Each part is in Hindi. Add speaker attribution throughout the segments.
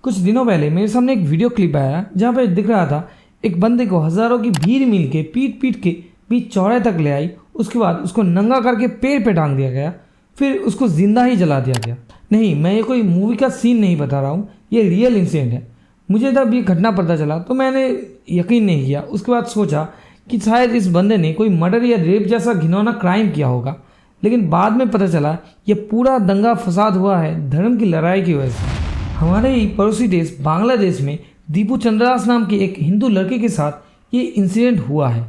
Speaker 1: कुछ दिनों पहले मेरे सामने एक वीडियो क्लिप आया जहाँ पे दिख रहा था एक बंदे को हजारों की भीड़ मिल के पीट पीट के बीच चौराहे तक ले आई। उसके बाद उसको नंगा करके पेड़ पे टांग दिया गया, फिर उसको जिंदा ही जला दिया गया। नहीं, मैं ये कोई मूवी का सीन नहीं बता रहा हूँ, ये रियल इंसिडेंट है। मुझे जब ये घटना पता चला तो मैंने यकीन नहीं किया। उसके बाद सोचा कि शायद इस बंदे ने कोई मर्डर या रेप जैसा घिनौना क्राइम किया होगा, लेकिन बाद में पता चला ये पूरा दंगा फसाद हुआ है धर्म की लड़ाई की वजह से। हमारे ही पड़ोसी देश बांग्लादेश में दीपू चंद्रदास नाम के एक हिंदू लड़के के साथ ये इंसिडेंट हुआ है।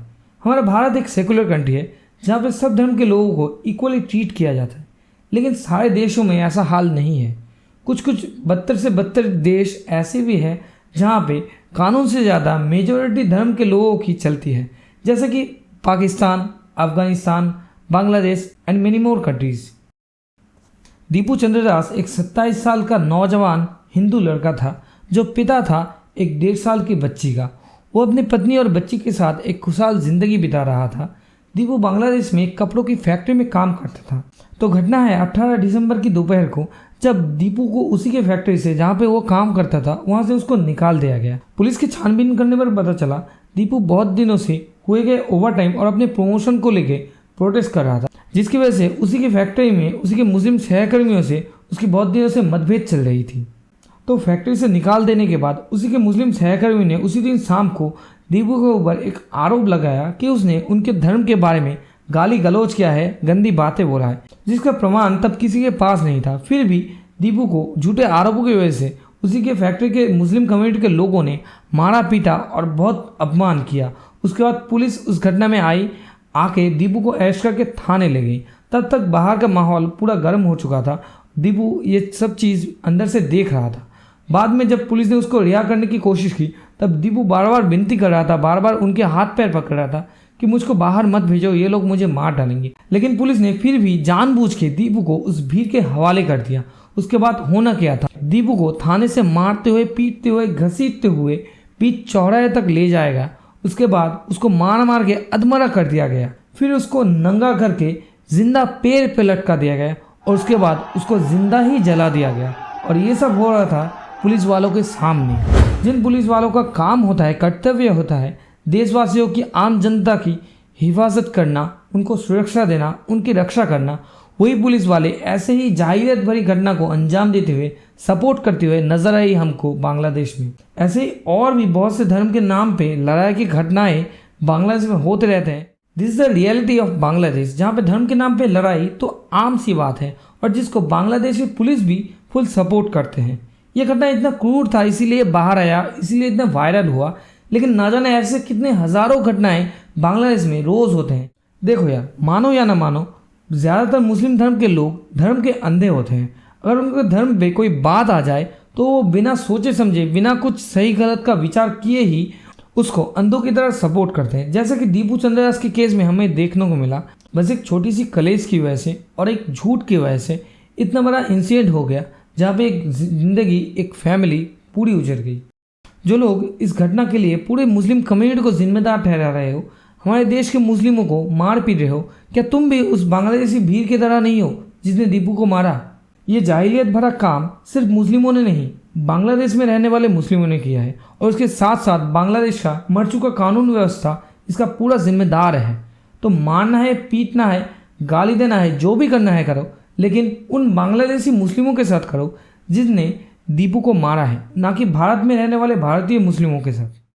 Speaker 1: हमारा भारत एक सेकुलर कंट्री है जहाँ पे सब धर्म के लोगों को इक्वली ट्रीट किया जाता है, लेकिन सारे देशों में ऐसा हाल नहीं है। कुछ बदतर से बदतर देश ऐसे भी हैं जहाँ पे कानून से ज़्यादा मेजॉरिटी धर्म के लोगों की चलती है, जैसे कि Pakistan, Afghanistan, Bangladesh and many more countries. Deepu Chandradas एक 27 साल का नौजवान हिंदू लड़का था जो पिता था एक 1.5 साल की बच्ची का। वो अपनी पत्नी और बच्ची के साथ एक खुशहाल जिंदगी बिता रहा था। दीपू बांग्लादेश में कपड़ों की फैक्ट्री में काम करता था। तो घटना है 18 दिसंबर की दोपहर को, जब दीपू को उसी के फैक्ट्री से जहाँ पे वो काम करता था वहाँ से उसको निकाल दिया गया। पुलिस की छानबीन करने पर पता चला दीपू बहुत दिनों से हुए गए ओवरटाइम और अपने प्रमोशन को लेके प्रोटेस्ट कर रहा था, जिसकी वजह से उसी की फैक्ट्री में उसी के मुस्लिम सहकर्मियों से उसकी बहुत दिनों से मतभेद चल रही थी। तो फैक्ट्री से निकाल देने के बाद उसी के मुस्लिम सहकर्मी ने उसी दिन शाम को दीपू के ऊपर एक आरोप लगाया कि उसने उनके धर्म के बारे में गाली गलौज किया है, गंदी बातें बोला है, जिसका प्रमाण तब किसी के पास नहीं था। फिर भी दीपू को झूठे आरोपों की वजह से उसी के फैक्ट्री के मुस्लिम कम्युनिटी के लोगों ने मारा पीटा और बहुत अपमान किया। उसके बाद पुलिस उस घटना में आके दीपू को अरेस्ट करके थाने ले गई। तब तक बाहर का माहौल पूरा गर्म हो चुका था। दीपू ये सब चीज़ अंदर से देख रहा था। बाद में जब पुलिस ने उसको रिहा करने की कोशिश की तब दीपू बार बार विनती कर रहा था, बार बार उनके हाथ पैर पकड़ रहा था कि मुझको बाहर मत भेजो, ये लोग मुझे मार डालेंगे। लेकिन पुलिस ने फिर भी जानबूझ के दीपू को उस भीड़ के हवाले कर दिया। उसके बाद होना क्या था, दीपू को थाने से मारते हुए, पीटते हुए, घसीटते हुए बीच चौराहे तक ले जाएगा। उसके बाद उसको मार के अधमरा कर दिया गया। फिर उसको नंगा करके जिंदा पेड़ पे लटका दिया गया और उसके बाद उसको जिंदा ही जला दिया गया। और ये सब हो रहा था पुलिस वालों के सामने। जिन पुलिस वालों का काम होता है, कर्तव्य होता है देशवासियों की, आम जनता की हिफाजत करना, उनको सुरक्षा देना, उनकी रक्षा करना, वही पुलिस वाले ऐसे ही जाहिलियत भरी घटना को अंजाम देते हुए, सपोर्ट करते हुए नजर आई हमको बांग्लादेश में। ऐसे ही और भी बहुत से धर्म के नाम पे लड़ाई की घटनाएं बांग्लादेश में होते रहते हैं। This is the reality of Bangladesh, जहाँ पे धर्म के नाम पे लड़ाई तो आम सी बात है और जिसको बांग्लादेश की पुलिस भी फुल सपोर्ट करते हैं। यह घटना इतना क्रूर था, इसीलिए बाहर आया, इसीलिए इतना वायरल हुआ। लेकिन ना जाने ऐसे कितने हजारों घटनाएं बांग्लादेश में रोज होते हैं। देखो यार, मानो या ना मानो, ज़्यादातर मुस्लिम धर्म के लोग धर्म के अंधे होते हैं। अगर उनके धर्म पे कोई बात आ जाए तो वो बिना सोचे समझे, बिना कुछ सही गलत का विचार किए ही उसको अंधों की तरह सपोर्ट करते हैं। जैसे कि दीपू चंद्रदास के केस में हमें देखने को मिला, बस एक छोटी सी कलेश की वजह से और एक झूठ की वजह से इतना बड़ा इंसिडेंट हो गया जहाँ पे एक जिंदगी, एक फैमिली पूरी उजड़ गई। जो लोग इस घटना के लिए पूरे मुस्लिम कम्युनिटी को जिम्मेदार ठहरा रहे हो, हमारे देश के मुस्लिमों को मार पीट रहे हो, क्या तुम भी उस बांग्लादेशी भीड़ की तरह नहीं हो जिसने दीपू को मारा? ये जाहिलियत भरा काम सिर्फ मुस्लिमों ने नहीं, बांग्लादेश में रहने वाले मुस्लिमों ने किया है और उसके साथ साथ बांग्लादेश का मर चुका कानून व्यवस्था इसका पूरा जिम्मेदार है। तो मारना है, पीटना है, गाली देना है, जो भी करना है करो, लेकिन उन बांग्लादेशी मुस्लिमों के साथ करो जिसने दीपू को मारा है, ना कि भारत में रहने वाले भारतीय मुस्लिमों के साथ।